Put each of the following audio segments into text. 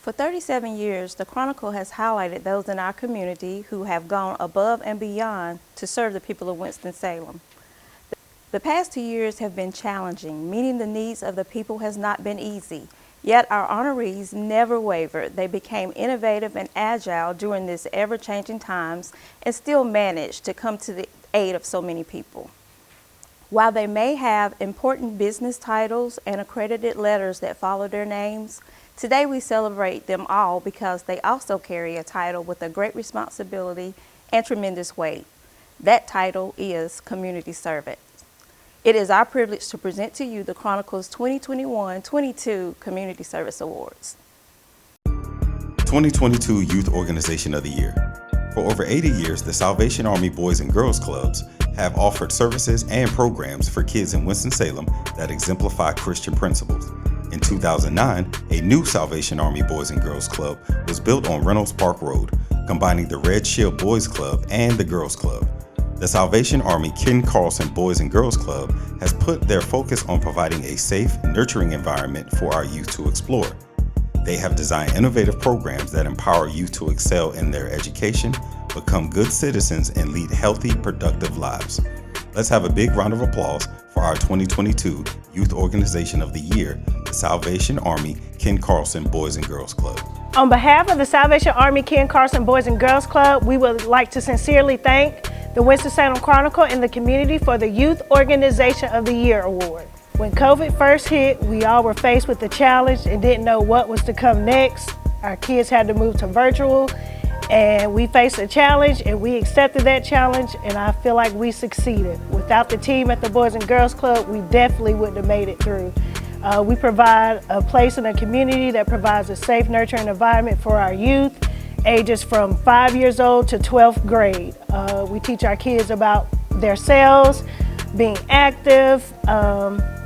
For 37 years, the Chronicle has highlighted those in our community who have gone above and beyond to serve the people of Winston-Salem. The past 2 years have been challenging. Meeting the needs of the people has not been easy. Yet our honorees never wavered. They became innovative and agile during these ever-changing times and still managed to come to the aid of so many people. While they may have important business titles and accredited letters that follow their names, today we celebrate them all because they also carry a title with a great responsibility and tremendous weight. That title is Community Servant. It is our privilege to present to you the Chronicle's 2021-22 Community Service Awards. 2022 Youth Organization of the Year. For over 80 years, the Salvation Army Boys and Girls Clubs have offered services and programs for kids in Winston-Salem that exemplify Christian principles. In 2009, a new Salvation Army Boys and Girls Club was built on Reynolds Park Road, combining the Red Shield Boys Club and the Girls Club. The Salvation Army Ken Carlson Boys and Girls Club has put their focus on providing a safe, nurturing environment for our youth to explore. They have designed innovative programs that empower youth to excel in their education, become good citizens, and lead healthy, productive lives. Let's have a big round of applause for our 2022 Youth Organization of the Year, the Salvation Army Ken Carlson Boys and Girls Club. On behalf of the Salvation Army Ken Carlson Boys and Girls Club, we would like to sincerely thank the Winston-Salem Chronicle and the community for the Youth Organization of the Year Award. When COVID first hit, we all were faced with the challenge and didn't know what was to come next. Our kids had to move to virtual, and we faced a challenge and we accepted that challenge, and I feel like we succeeded. Without the team at the Boys and Girls Club, we definitely wouldn't have made it through. We provide a place in a community that provides a safe, nurturing environment for our youth, ages from 5 years old to 12th grade. We teach our kids about themselves, being active,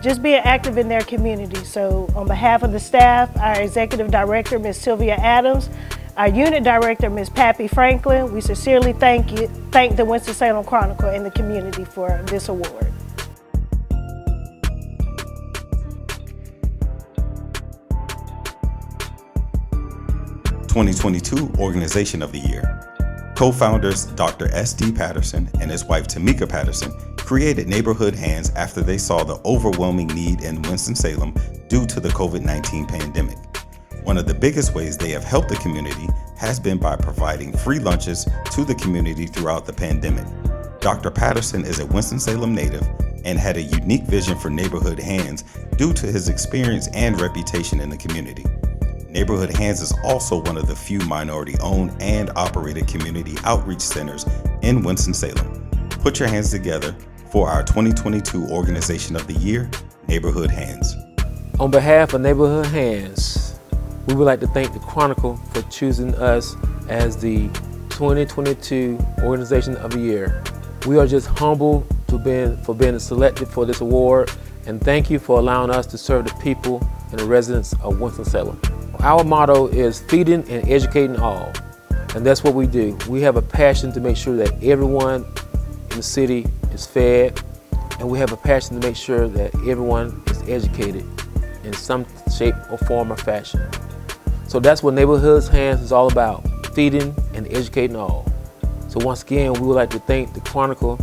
just being active in their community. So on behalf of the staff, our Executive Director, Ms. Sylvia Adams, our Unit Director, Ms. Pappy Franklin, we sincerely thank the Winston-Salem Chronicle and the community for this award. '22 Organization of the Year. Co-founders Dr. S.D. Patterson and his wife Tamika Patterson created Neighborhood Hands after they saw the overwhelming need in Winston-Salem due to the COVID-19 pandemic. One of the biggest ways they have helped the community has been by providing free lunches to the community throughout the pandemic. Dr. Patterson is a Winston-Salem native and had a unique vision for Neighborhood Hands due to his experience and reputation in the community. Neighborhood Hands is also one of the few minority-owned and operated community outreach centers in Winston-Salem. Put your hands together for our 2022 Organization of the Year, Neighborhood Hands. On behalf of Neighborhood Hands, we would like to thank the Chronicle for choosing us as the 2022 Organization of the Year. We are just humbled for being selected for this award, and thank you for allowing us to serve the people and the residents of Winston-Salem. Our motto is feeding and educating all, and that's what we do. We have a passion to make sure that everyone in the city is fed, and we have a passion to make sure that everyone is educated in some shape or form or fashion. So that's what Neighborhood Hands is all about, feeding and educating all. So once again, we would like to thank the Chronicle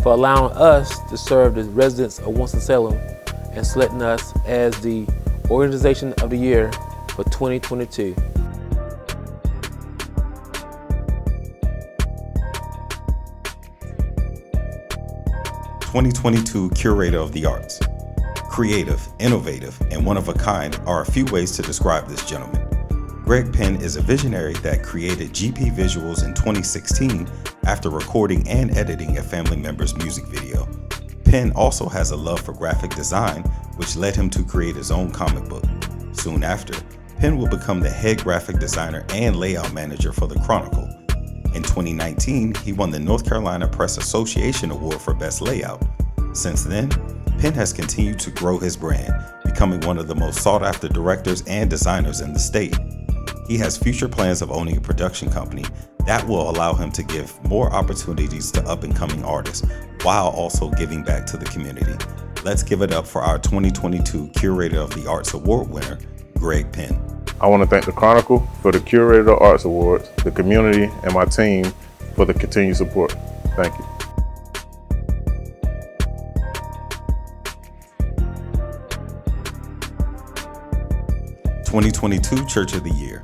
for allowing us to serve the residents of Winston-Salem and selecting us as the Organization of the Year for 2022. '22 Curator of the Arts. Creative, innovative, and one of a kind are a few ways to describe this gentleman. Greg Penn is a visionary that created GP Visuals in 2016 after recording and editing a family member's music video. Penn also has a love for graphic design, which led him to create his own comic book. Soon after, Penn will become the head graphic designer and layout manager for the Chronicle. In 2019, he won the North Carolina Press Association Award for Best Layout. Since then, Penn has continued to grow his brand, becoming one of the most sought-after directors and designers in the state. He has future plans of owning a production company that will allow him to give more opportunities to up-and-coming artists while also giving back to the community. Let's give it up for our 2022 Curator of the Arts Award winner, Greg Penn. I want to thank the Chronicle for the Curator of the Arts Awards, the community, and my team for the continued support. Thank you. (2022) Church of the Year.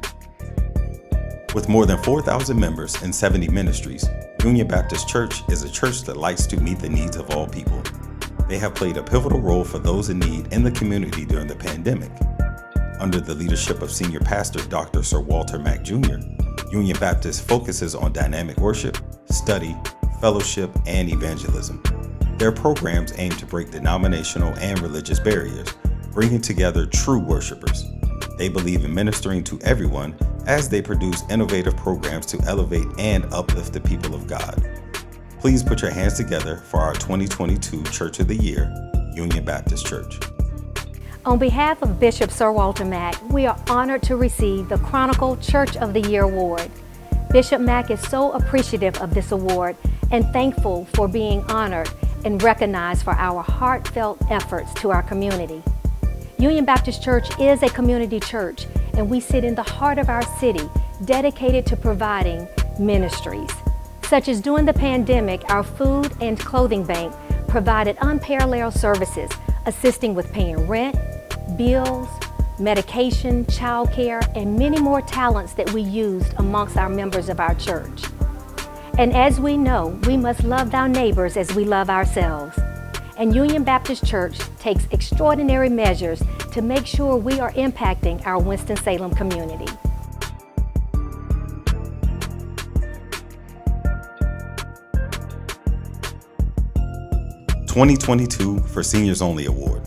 With more than 4,000 members and 70 ministries, Union Baptist Church is a church that likes to meet the needs of all people. They have played a pivotal role for those in need in the community during the pandemic. Under the leadership of Senior Pastor Dr. Sir Walter Mack Jr., Union Baptist focuses on dynamic worship, study, fellowship, and evangelism. Their programs aim to break denominational and religious barriers, bringing together true worshipers. They believe in ministering to everyone as they produce innovative programs to elevate and uplift the people of God. Please put your hands together for our 2022 Church of the Year, Union Baptist Church. On behalf of Bishop Sir Walter Mack, we are honored to receive the Chronicle Church of the Year Award. Bishop Mack is so appreciative of this award and thankful for being honored and recognized for our heartfelt efforts to our community. Union Baptist Church is a community church, and we sit in the heart of our city, dedicated to providing ministries. Such as during the pandemic, our food and clothing bank provided unparalleled services, assisting with paying rent, bills, medication, childcare, and many more talents that we used amongst our members of our church. And as we know, we must love our neighbors as we love ourselves. And Union Baptist Church takes extraordinary measures to make sure we are impacting our Winston-Salem community. (2022) for Seniors Only Award.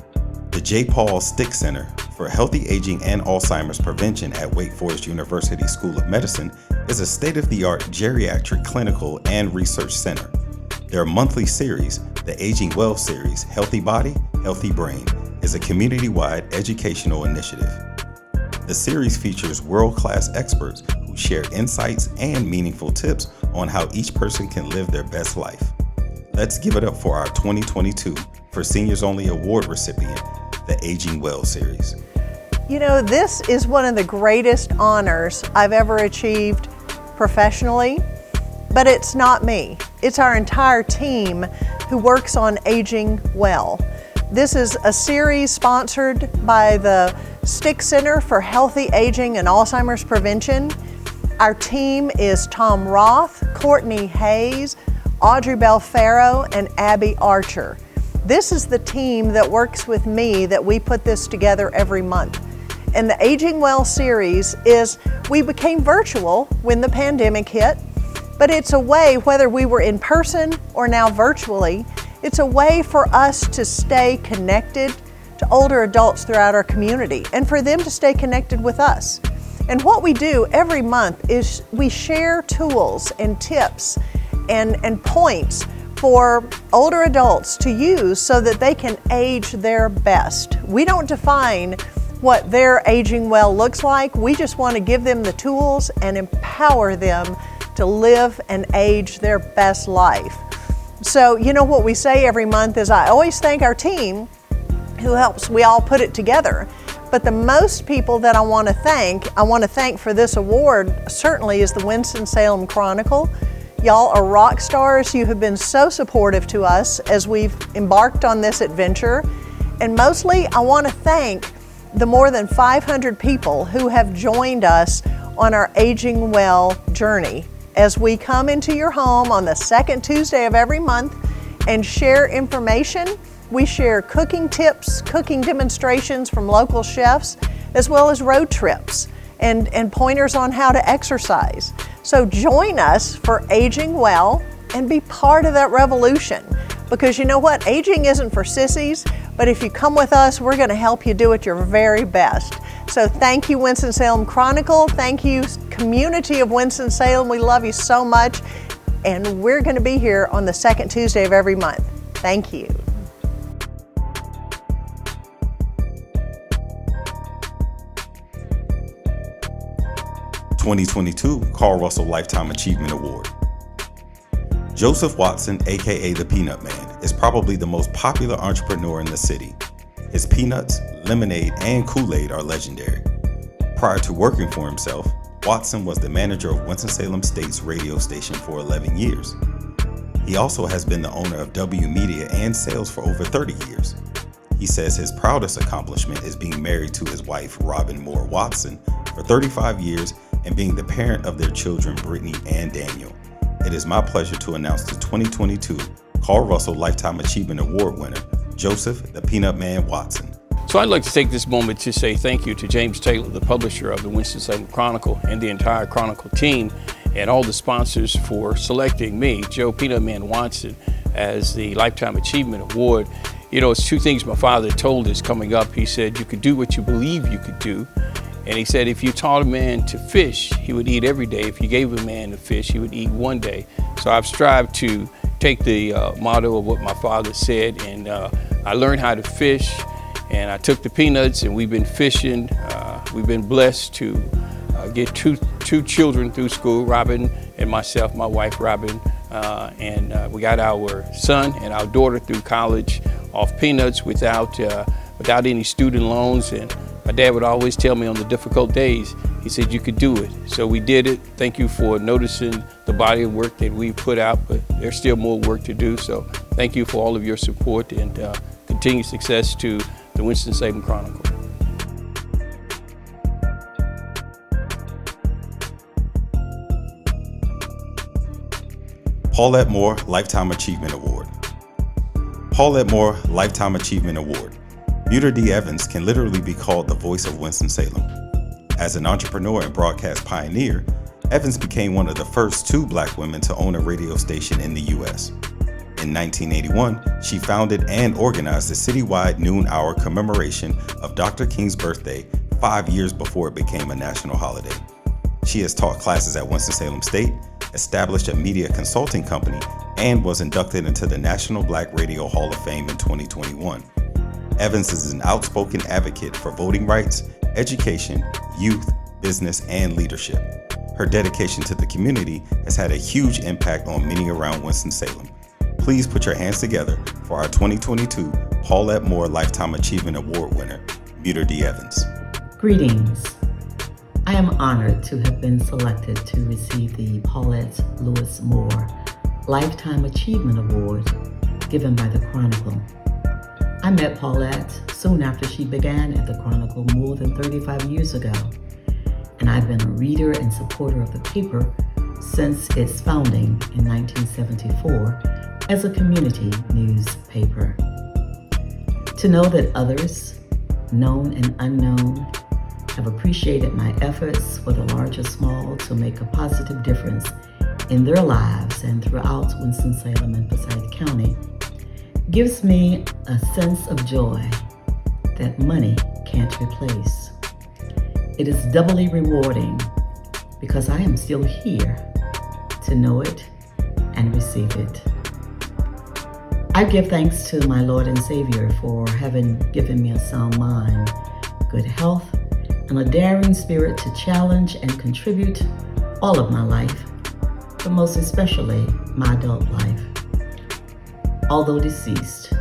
The J. Paul Stick Center for Healthy Aging and Alzheimer's Prevention at Wake Forest University School of Medicine is a state-of-the-art geriatric clinical and research center. Their monthly series, the Aging Well series, Healthy Body, Healthy Brain, is a community-wide educational initiative. The series features world-class experts who share insights and meaningful tips on how each person can live their best life. Let's give it up for our 2022 for Seniors Only Award recipient, the Aging Well series. You know, this is one of the greatest honors I've ever achieved professionally, but it's not me. It's our entire team who works on Aging Well. This is a series sponsored by the Stick Center for Healthy Aging and Alzheimer's Prevention. Our team is Tom Roth, Courtney Hayes, Audrey Belfaro, and Abby Archer. This is the team that works with me that we put this together every month. And the Aging Well series is, we became virtual when the pandemic hit, but it's a way, whether we were in person or now virtually, it's a way for us to stay connected to older adults throughout our community and for them to stay connected with us. And what we do every month is we share tools and tips and points for older adults to use so that they can age their best. We don't define what their aging well looks like. We just want to give them the tools and empower them to live and age their best life. So, you know what we say every month is, I always thank our team who helps we all put it together. But the most people that I want to thank for this award certainly is the Winston-Salem Chronicle. Y'all are rock stars. You have been so supportive to us as we've embarked on this adventure. And mostly, I want to thank the more than 500 people who have joined us on our Aging Well journey as we come into your home on the second Tuesday of every month and share information. We share cooking tips, cooking demonstrations from local chefs, as well as road trips and pointers on how to exercise. So join us for Aging Well and be part of that revolution. Because you know what? Aging isn't for sissies, but if you come with us, we're going to help you do it your very best. So thank you, Winston-Salem Chronicle. Thank you, community of Winston-Salem. We love you so much. And we're going to be here on the second Tuesday of every month. Thank you. (2022) Carl Russell Lifetime Achievement Award. Joseph Watson, aka the Peanut Man, is probably the most popular entrepreneur in the city. His peanuts, lemonade, and Kool-Aid are legendary. Prior to working for himself, Watson was the manager of Winston-Salem State's radio station for 11 years. He also has been the owner of W Media and sales for over 30 years. He says his proudest accomplishment is being married to his wife, Robin Moore Watson, for 35 years and being the parent of their children, Brittany and Daniel. It is my pleasure to announce the 2022 Carl Russell Lifetime Achievement Award winner, Joseph the Peanut Man Watson. So I'd like to take this moment to say thank you to James Taylor, the publisher of the Winston-Salem Chronicle, and the entire Chronicle team, and all the sponsors for selecting me, Joe Peanut Man Watson, as the Lifetime Achievement Award. You know, it's two things my father told us coming up. He said, you could do what you believe you could do. And he said, if you taught a man to fish, he would eat every day. If you gave a man a fish, he would eat one day. So I've strived to take the motto of what my father said, and I learned how to fish, and I took the peanuts, and we've been fishing. We've been blessed to get two children through school, Robin and myself, my wife Robin, and we got our son and our daughter through college off peanuts without any student loans. And my dad would always tell me on the difficult days, he said, you could do it. So we did it. Thank you for noticing the body of work that we put out, but there's still more work to do. So thank you for all of your support, and continued success to the Winston-Salem Chronicle. Paulette Moore Lifetime Achievement Award. Paulette Moore Lifetime Achievement Award. Muter D. Evans can literally be called the voice of Winston-Salem. As an entrepreneur and broadcast pioneer, Evans became one of the first 2 Black women to own a radio station in the U.S. In 1981, she founded and organized the citywide noon hour commemoration of Dr. King's birthday 5 years before it became a national holiday. She has taught classes at Winston-Salem State, established a media consulting company, and was inducted into the National Black Radio Hall of Fame in 2021. Evans is an outspoken advocate for voting rights, education, youth, business, and leadership. Her dedication to the community has had a huge impact on many around Winston-Salem. Please put your hands together for our 2022 Paulette Moore Lifetime Achievement Award winner, Muter D. Evans. Greetings. I am honored to have been selected to receive the Paulette Lewis Moore Lifetime Achievement Award given by the Chronicle. I met Paulette soon after she began at the Chronicle more than 35 years ago, and I've been a reader and supporter of the paper since its founding in 1974 as a community newspaper. To know that others, known and unknown, have appreciated my efforts, whether large or small, to make a positive difference in their lives and throughout Winston-Salem and Forsyth County gives me a sense of joy that money can't replace. It is doubly rewarding because I am still here to know it and receive it. I give thanks to my Lord and Savior for having given me a sound mind, good health, and a daring spirit to challenge and contribute all of my life, but most especially my adult life. Although deceased,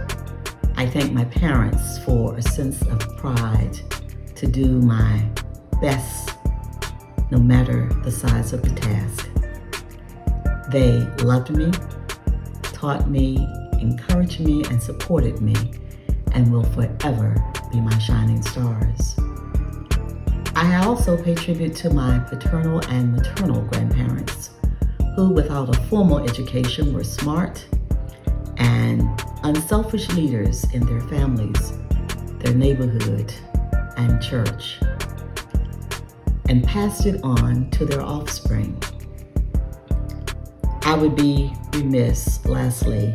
I thank my parents for a sense of pride to do my best, no matter the size of the task. They loved me, taught me, encouraged me, and supported me, and will forever be my shining stars. I also pay tribute to my paternal and maternal grandparents, who without a formal education were smart and unselfish leaders in their families, their neighborhood, and church, and passed it on to their offspring. I would be remiss, lastly,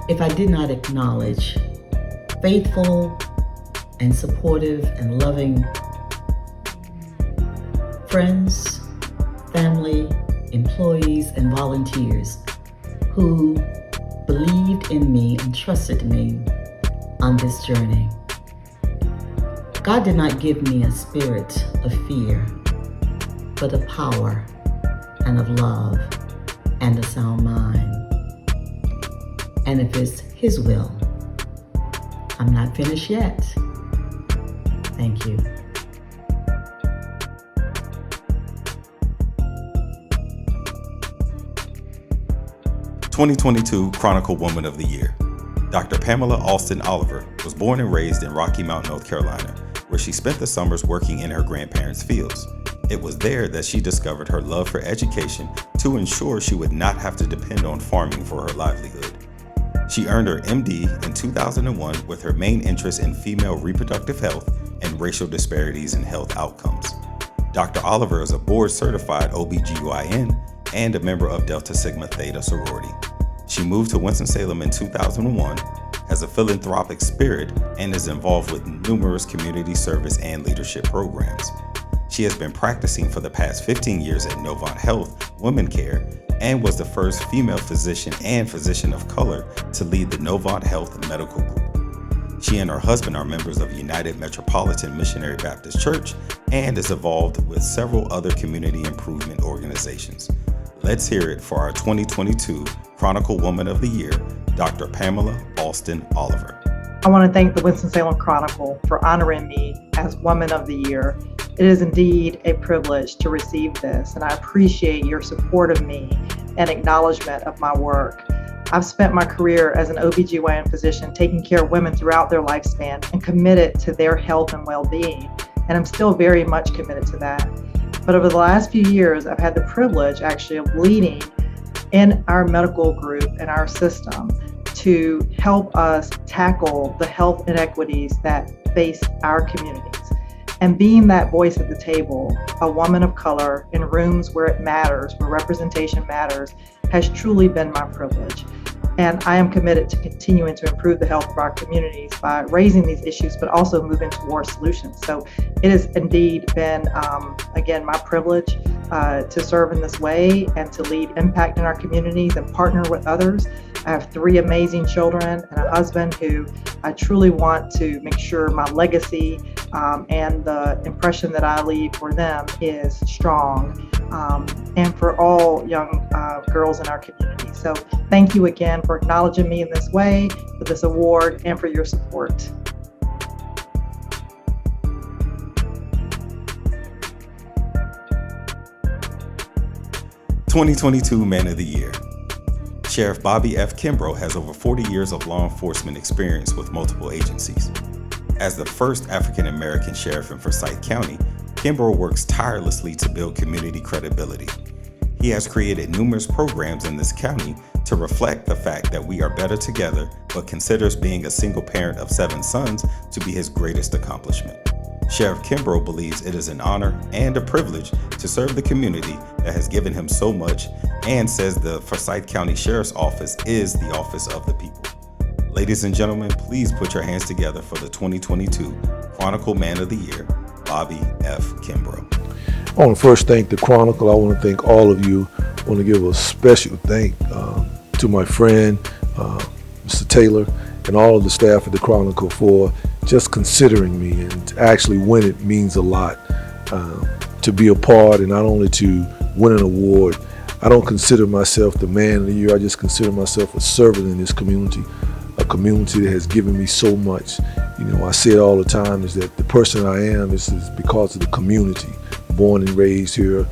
if I did not acknowledge faithful and supportive and loving friends, family, employees, and volunteers who believed in me and trusted me on this journey. God did not give me a spirit of fear, but of power and of love and a sound mind. And if it's His will, I'm not finished yet. Thank you. 2022 Chronicle Woman of the Year. Dr. Pamela Alston Oliver was born and raised in Rocky Mount, North Carolina, where she spent the summers working in her grandparents' fields. It was there that she discovered her love for education to ensure she would not have to depend on farming for her livelihood. She earned her MD in 2001 with her main interest in female reproductive health and racial disparities in health outcomes. Dr. Oliver is a board-certified OBGYN and a member of Delta Sigma Theta sorority. She moved to Winston-Salem in 2001, has a philanthropic spirit, and is involved with numerous community service and leadership programs. She has been practicing for the past 15 years at Novant Health Women Care and was the first female physician and physician of color to lead the Novant Health Medical Group. She and her husband are members of United Metropolitan Missionary Baptist Church and is involved with several other community improvement organizations. Let's hear it for our 2022 Chronicle Woman of the Year, Dr. Pamela Alston Oliver. I want to thank the Winston-Salem Chronicle for honoring me as Woman of the Year. It is indeed a privilege to receive this, and I appreciate your support of me and acknowledgement of my work. I've spent my career as an OBGYN physician taking care of women throughout their lifespan and committed to their health and well-being, and I'm still very much committed to that. But over the last few years, I've had the privilege actually of leading in our medical group and our system to help us tackle the health inequities that face our communities. And being that voice at the table, a woman of color in rooms where it matters, where representation matters, has truly been my privilege. And I am committed to continuing to improve the health of our communities by raising these issues, but also moving towards solutions. So it has indeed been, again, my privilege to serve in this way and to lead impact in our communities and partner with others. I have 3 amazing children and a husband who I truly want to make sure my legacy and the impression that I leave for them is strong and for all young girls in our community. So thank you again for acknowledging me in this way, for this award, and for your support. '22 Man of the Year. Sheriff Bobby F. Kimbrough has over 40 years of law enforcement experience with multiple agencies. As the first African-American sheriff in Forsyth County, Kimbrough works tirelessly to build community credibility. He has created numerous programs in this county to reflect the fact that we are better together, but considers being a single parent of 7 sons to be his greatest accomplishment. Sheriff Kimbrough believes it is an honor and a privilege to serve the community that has given him so much, and says the Forsyth County Sheriff's Office is the office of the people. Ladies and gentlemen, please put your hands together for the 2022 Chronicle Man of the Year, Bobby F. Kimbrough. I want to first thank the Chronicle. I want to thank all of you. I want to give a special thank to my friend, Mr. Taylor, and all of the staff at the Chronicle for just considering me, and to actually win it means a lot. To be a part and not only to win an award. I don't consider myself the man of the year. I just consider myself a servant in this community, a community that has given me so much. You know, I say it all the time, is that the person I am is because of the community. Born and raised here.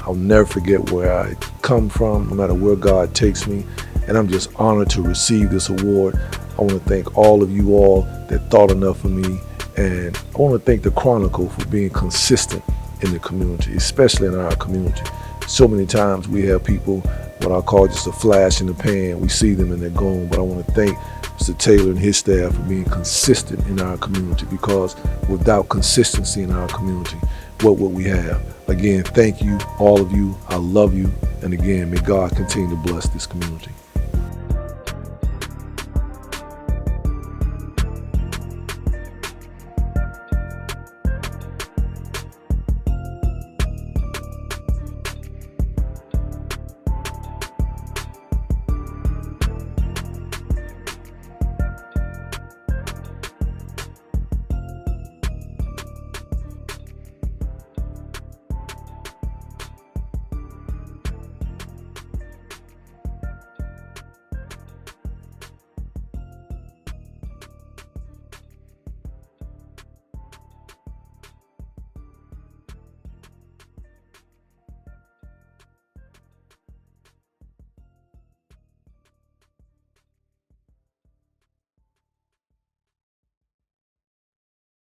I'll never forget where I come from, no matter where God takes me. And I'm just honored to receive this award. I want to thank all of you all that thought enough of me. And I want to thank the Chronicle for being consistent in the community, especially in our community. So many times we have people, what I call just a flash in the pan. We see them and they're gone. But I want to thank Mr. Taylor and his staff for being consistent in our community, because without consistency in our community, what would we have? Again, thank you, all of you. I love you. And again, may God continue to bless this community.